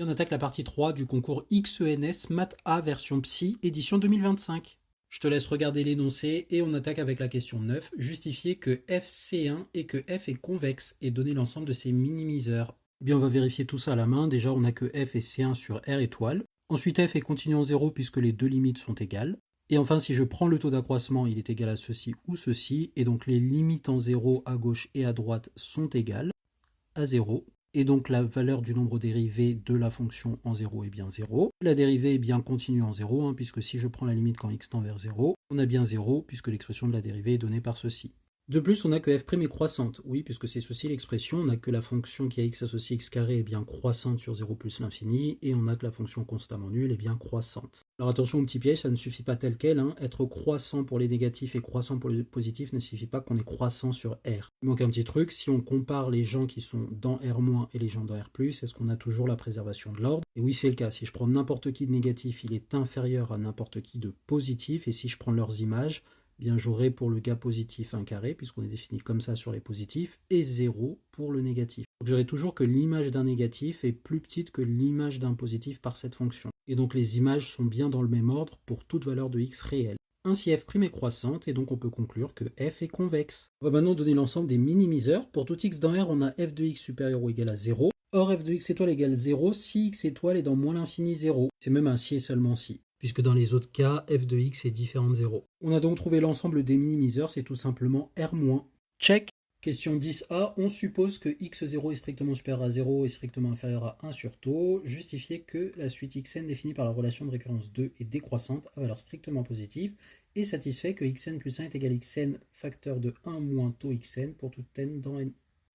Et on attaque la partie 3 du concours XENS Math A version Psy, édition 2025. Je te laisse regarder l'énoncé et on attaque avec la question 9. Justifier que f c'est 1 et que f est convexe et donner l'ensemble de ses minimiseurs. Eh bien, on va vérifier tout ça à la main. Déjà, on a que f est C1 sur R étoile. Ensuite, f est continu en 0 puisque les deux limites sont égales. Et enfin, si je prends le taux d'accroissement, il est égal à ceci ou ceci. Et donc, les limites en 0 à gauche et à droite sont égales à 0. Et donc la valeur du nombre dérivé de la fonction en 0 est bien 0. La dérivée est bien continue en 0, puisque si je prends la limite quand x tend vers 0, on a bien 0, puisque l'expression de la dérivée est donnée par ceci. De plus, on a que f' est croissante. Oui, puisque c'est ceci l'expression, on a que la fonction qui a x associé x carré est bien croissante sur 0 plus l'infini, et on a que la fonction constamment nulle est bien croissante. Alors attention au petit piège, ça ne suffit pas tel quel. Être croissant pour les négatifs et croissant pour les positifs ne signifie pas qu'on est croissant sur R. Il manque un petit truc, si on compare les gens qui sont dans R- et les gens dans R+, est-ce qu'on a toujours la préservation de l'ordre? Et oui, c'est le cas. Si je prends n'importe qui de négatif, il est inférieur à n'importe qui de positif, et si je prends leurs images, bien j'aurai pour le cas positif un carré, puisqu'on est défini comme ça sur les positifs, et 0 pour le négatif. Donc j'aurai toujours que l'image d'un négatif est plus petite que l'image d'un positif par cette fonction. Et donc les images sont bien dans le même ordre pour toute valeur de x réelle. Ainsi f' est croissante, et donc on peut conclure que f est convexe. On va maintenant donner l'ensemble des minimiseurs. Pour tout x dans R, on a f de x supérieur ou égal à 0. Or f de x étoile égale 0 si x étoile est dans moins l'infini 0. C'est même un si et seulement si, puisque dans les autres cas, f de x est différent de 0. On a donc trouvé l'ensemble des minimiseurs, c'est tout simplement R-. Check. Question 10a, on suppose que x0 est strictement supérieur à 0 et strictement inférieur à 1 sur taux. Justifier que la suite xn définie par la relation de récurrence 2 est décroissante à valeur strictement positive et satisfait que xn plus 1 est égal à xn facteur de 1 moins taux xn pour tout n dans n.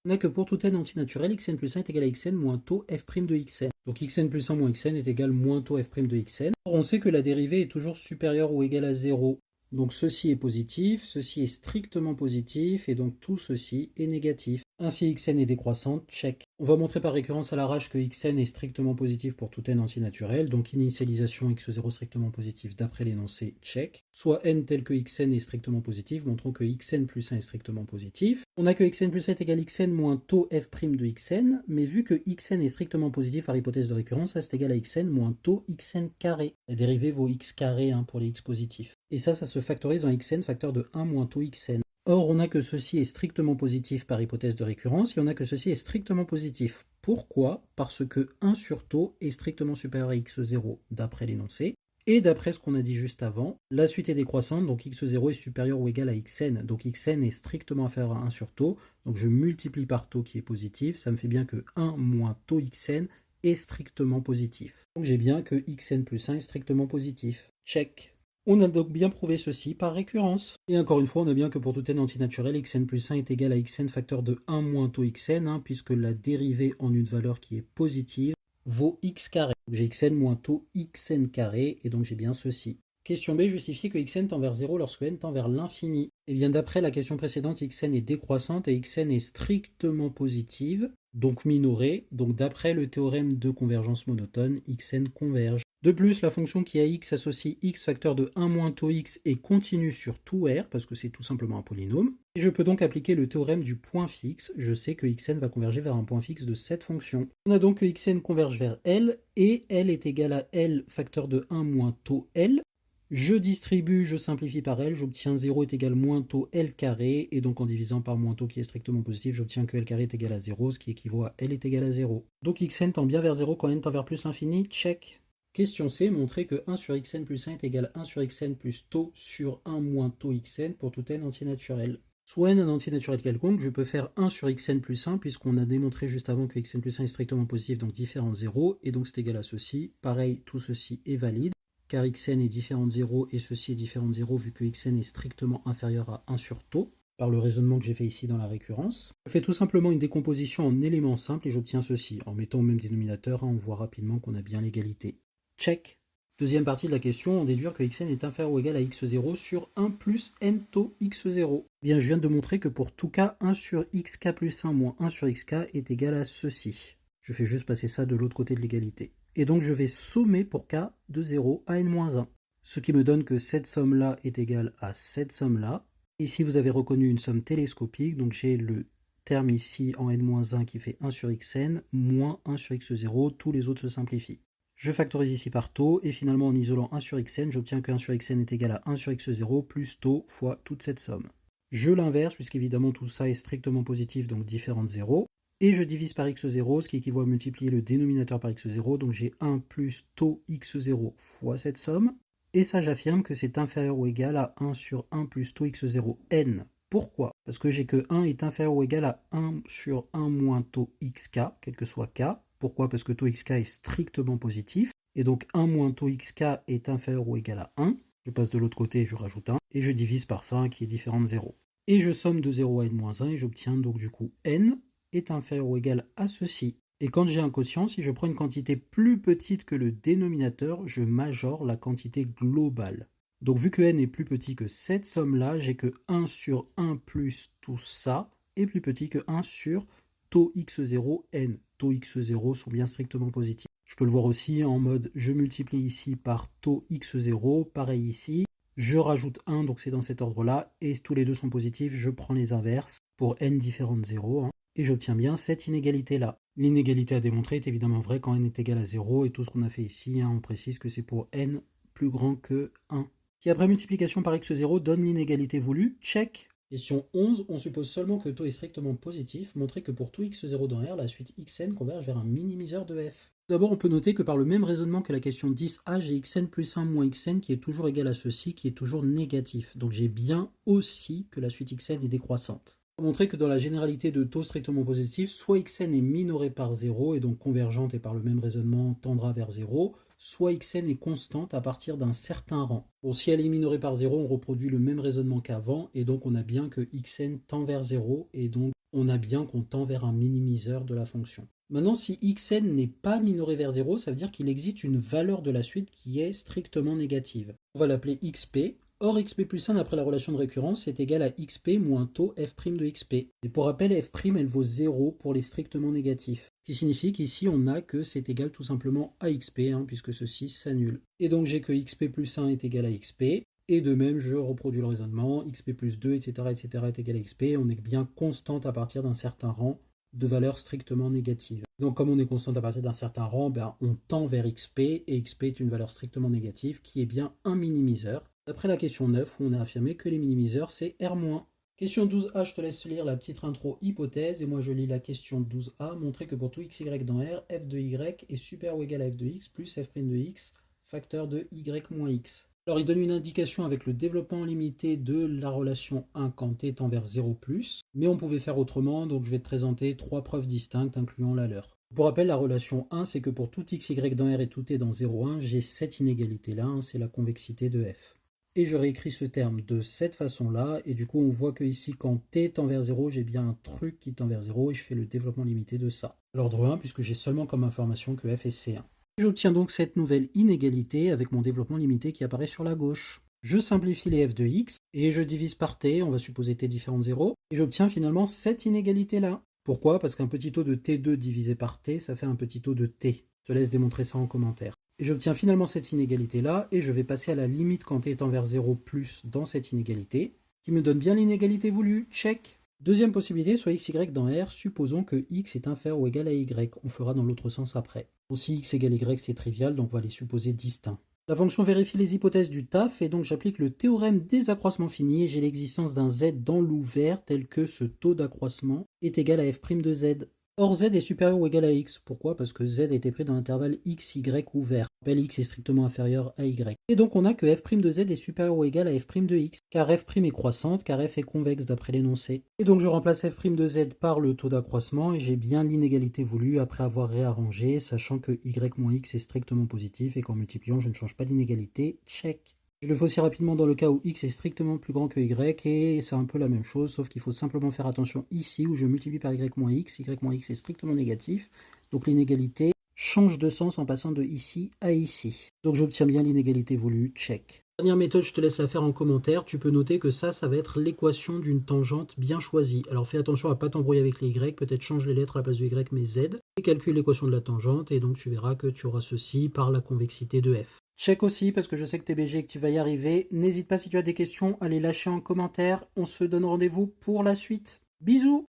On a que pour tout n antinaturel, xn plus 1 est égal à xn moins taux f' de xn. Donc xn plus 1 moins xn est égal moins taux f' de xn. Or, on sait que la dérivée est toujours supérieure ou égale à 0. Donc ceci est positif, ceci est strictement positif, et donc tout ceci est négatif. Ainsi xn est décroissante, check. On va montrer par récurrence à l'arrache que xn est strictement positif pour tout n antinaturel, donc initialisation x0 strictement positif d'après l'énoncé, check. Soit n tel que xn est strictement positif, montrons que xn plus 1 est strictement positif. On a que xn plus 1 est égal à xn moins taux f' de xn, mais vu que xn est strictement positif par hypothèse de récurrence, ça c'est égal à xn moins taux xn carré. La dérivée vaut x carré pour les x positifs. Et ça se factorise en xn facteur de 1 moins taux xn. Or, on a que ceci est strictement positif par hypothèse de récurrence, et on a que ceci est strictement positif. Pourquoi? Parce que 1 sur taux est strictement supérieur à x0 d'après l'énoncé. Et d'après ce qu'on a dit juste avant, la suite est décroissante, donc x0 est supérieur ou égal à xn. Donc xn est strictement inférieur à 1 sur taux. Donc je multiplie par taux qui est positif, ça me fait bien que 1 moins taux xn est strictement positif. Donc j'ai bien que xn plus 1 est strictement positif. Check. On a donc bien prouvé ceci par récurrence. Et encore une fois, on a bien que pour tout n antinaturel, xn plus 1 est égal à xn facteur de 1 moins taux xn, puisque la dérivée en une valeur qui est positive vaut x carré. J'ai xn moins taux xn carré, et donc j'ai bien ceci. Question B, justifier que xn tend vers 0 lorsque n tend vers l'infini. Et bien d'après la question précédente, xn est décroissante et xn est strictement positive, donc minorée. Donc d'après le théorème de convergence monotone, xn converge. De plus, la fonction qui a x associe x facteur de 1 moins taux x est continue sur tout R, parce que c'est tout simplement un polynôme. Et je peux donc appliquer le théorème du point fixe. Je sais que xn va converger vers un point fixe de cette fonction. On a donc que xn converge vers L, et L est égal à L facteur de 1 moins taux L. Je distribue, je simplifie par L, j'obtiens 0 est égal à moins taux L carré, et donc en divisant par moins taux qui est strictement positif, j'obtiens que L carré est égal à 0, ce qui équivaut à L est égal à 0. Donc xn tend bien vers 0 quand n tend vers plus l'infini, check. Question C, montrer que 1 sur xn plus 1 est égal à 1 sur xn plus taux sur 1 moins taux xn pour tout n antinaturel. Soit n un antinaturel quelconque, je peux faire 1 sur xn plus 1, puisqu'on a démontré juste avant que xn plus 1 est strictement positif, donc différent de 0, et donc c'est égal à ceci. Pareil, tout ceci est valide, car xn est différent de 0, et ceci est différent de 0, vu que xn est strictement inférieur à 1 sur taux, par le raisonnement que j'ai fait ici dans la récurrence. Je fais tout simplement une décomposition en éléments simples, et j'obtiens ceci. En mettant au même dénominateur, on voit rapidement qu'on a bien l'égalité. Check. Deuxième partie de la question, on déduire que xn est inférieur ou égal à x0 sur 1 plus n taux x0. Bien, je viens de montrer que pour tout cas, 1 sur xk plus 1 moins 1 sur xk est égal à ceci. Je fais juste passer ça de l'autre côté de l'égalité. Et donc je vais sommer pour k de 0 à n-1. Ce qui me donne que cette somme-là est égale à cette somme-là. Ici, vous avez reconnu une somme télescopique, donc j'ai le terme ici en n-1 qui fait 1 sur xn, moins 1 sur x0, tous les autres se simplifient. Je factorise ici par taux, et finalement en isolant 1 sur xn, j'obtiens que 1 sur xn est égal à 1 sur x0 plus taux fois toute cette somme. Je l'inverse, puisqu'évidemment tout ça est strictement positif, donc différent de 0. Et je divise par x0, ce qui équivaut à multiplier le dénominateur par x0, donc j'ai 1 plus taux x0 fois cette somme. Et ça, j'affirme que c'est inférieur ou égal à 1 sur 1 plus taux x0 n. Pourquoi? Parce que j'ai que 1 est inférieur ou égal à 1 sur 1 moins taux xk, quel que soit k. Pourquoi? Parce que taux xk est strictement positif. Et donc 1 moins taux xk est inférieur ou égal à 1. Je passe de l'autre côté et je rajoute 1. Et je divise par ça qui est différent de 0. Et je somme de 0 à n-1 et j'obtiens donc du coup n est inférieur ou égal à ceci. Et quand j'ai un quotient, si je prends une quantité plus petite que le dénominateur, je majore la quantité globale. Donc vu que n est plus petit que cette somme-là, j'ai que 1 sur 1 plus tout ça est plus petit que 1 sur taux x0 n. Taux x0 sont bien strictement positifs. Je peux le voir aussi en mode je multiplie ici par taux x0, pareil ici. Je rajoute 1, donc c'est dans cet ordre-là, et tous les deux sont positifs, je prends les inverses pour n différent de 0, et j'obtiens bien cette inégalité-là. L'inégalité à démontrer est évidemment vraie quand n est égal à 0, et tout ce qu'on a fait ici, on précise que c'est pour n plus grand que 1. Si après multiplication par x0 donne l'inégalité voulue, check. Question 11, on suppose seulement que taux est strictement positif, montrer que pour tout x0 dans R, la suite xn converge vers un minimiseur de f. D'abord, on peut noter que par le même raisonnement que la question 10a, j'ai xn plus 1 moins xn qui est toujours égal à ceci, qui est toujours négatif. Donc j'ai bien aussi que la suite xn est décroissante. On va montrer que dans la généralité de taux strictement positifs, soit xn est minoré par 0 et donc convergente et par le même raisonnement tendra vers 0, soit xn est constante à partir d'un certain rang. Bon, si elle est minorée par 0, on reproduit le même raisonnement qu'avant et donc on a bien que xn tend vers 0 et donc on a bien qu'on tend vers un minimiseur de la fonction. Maintenant, si xn n'est pas minoré vers 0, ça veut dire qu'il existe une valeur de la suite qui est strictement négative. On va l'appeler xp. Or, xp plus 1 après la relation de récurrence est égal à xp moins taux f' de xp. Et pour rappel, f' elle vaut 0 pour les strictement négatifs. Ce qui signifie qu'ici on a que c'est égal tout simplement à xp, puisque ceci s'annule. Et donc j'ai que xp plus 1 est égal à xp. Et de même, je reproduis le raisonnement, xp plus 2, etc., etc. est égal à xp. On est bien constante à partir d'un certain rang de valeurs strictement négatives. Donc comme on est constante à partir d'un certain rang, on tend vers xp, et xp est une valeur strictement négative qui est bien un minimiseur. D'après la question 9, où on a affirmé que les minimiseurs, c'est R-. Question 12a, je te laisse lire la petite intro hypothèse, et moi je lis la question 12a, montrer que pour tout xy dans R, f de y est supérieur ou égal à f de x plus f' de x, facteur de y moins x. Alors il donne une indication avec le développement limité de la relation 1 quand t tend vers 0+, mais on pouvait faire autrement, donc je vais te présenter 3 preuves distinctes incluant la leur. Pour rappel, la relation 1, c'est que pour tout xy dans R et tout t dans 0,1, j'ai cette inégalité-là, c'est la convexité de f. Et je réécris ce terme de cette façon-là, et du coup on voit que ici quand t tend vers 0, j'ai bien un truc qui tend vers 0, et je fais le développement limité de ça. L'ordre 1, puisque j'ai seulement comme information que f est C1. J'obtiens donc cette nouvelle inégalité avec mon développement limité qui apparaît sur la gauche. Je simplifie les f de x, et je divise par t, on va supposer t différent de 0, et j'obtiens finalement cette inégalité-là. Pourquoi? Parce qu'un petit taux de t2 divisé par t, ça fait un petit taux de t. Je te laisse démontrer ça en commentaire. Et j'obtiens finalement cette inégalité-là, et je vais passer à la limite quand t tend vers 0 plus dans cette inégalité, qui me donne bien l'inégalité voulue, check. Deuxième possibilité, soit xy dans R, supposons que x est inférieur ou égal à y, on fera dans l'autre sens après. Bon, si x égale y, c'est trivial, donc on va les supposer distincts. La fonction vérifie les hypothèses du taf, et donc j'applique le théorème des accroissements finis, et j'ai l'existence d'un z dans l'ouvert tel que ce taux d'accroissement est égal à f' de z. Or z est supérieur ou égal à x. Pourquoi? Parce que z a été pris dans l'intervalle x, y ouvert. Rappel, x est strictement inférieur à y. Et donc on a que f' de z est supérieur ou égal à f' de x, car f' est croissante, car f est convexe d'après l'énoncé. Et donc je remplace f' de z par le taux d'accroissement, et j'ai bien l'inégalité voulue après avoir réarrangé, sachant que y moins x est strictement positif, et qu'en multipliant je ne change pas l'inégalité. Check. Je le fais aussi rapidement dans le cas où x est strictement plus grand que y, et c'est un peu la même chose, sauf qu'il faut simplement faire attention ici où je multiplie par y moins x est strictement négatif, donc l'inégalité change de sens en passant de ici à ici. Donc j'obtiens bien l'inégalité voulue, check. Dernière méthode, je te laisse la faire en commentaire, tu peux noter que ça va être l'équation d'une tangente bien choisie. Alors fais attention à ne pas t'embrouiller avec les y, peut-être change les lettres à la place de y mais z, et calcule l'équation de la tangente, et donc tu verras que tu auras ceci par la convexité de f. Check aussi, parce que je sais que t'es BG et que tu vas y arriver. N'hésite pas si tu as des questions à les lâcher en commentaire. On se donne rendez-vous pour la suite. Bisous!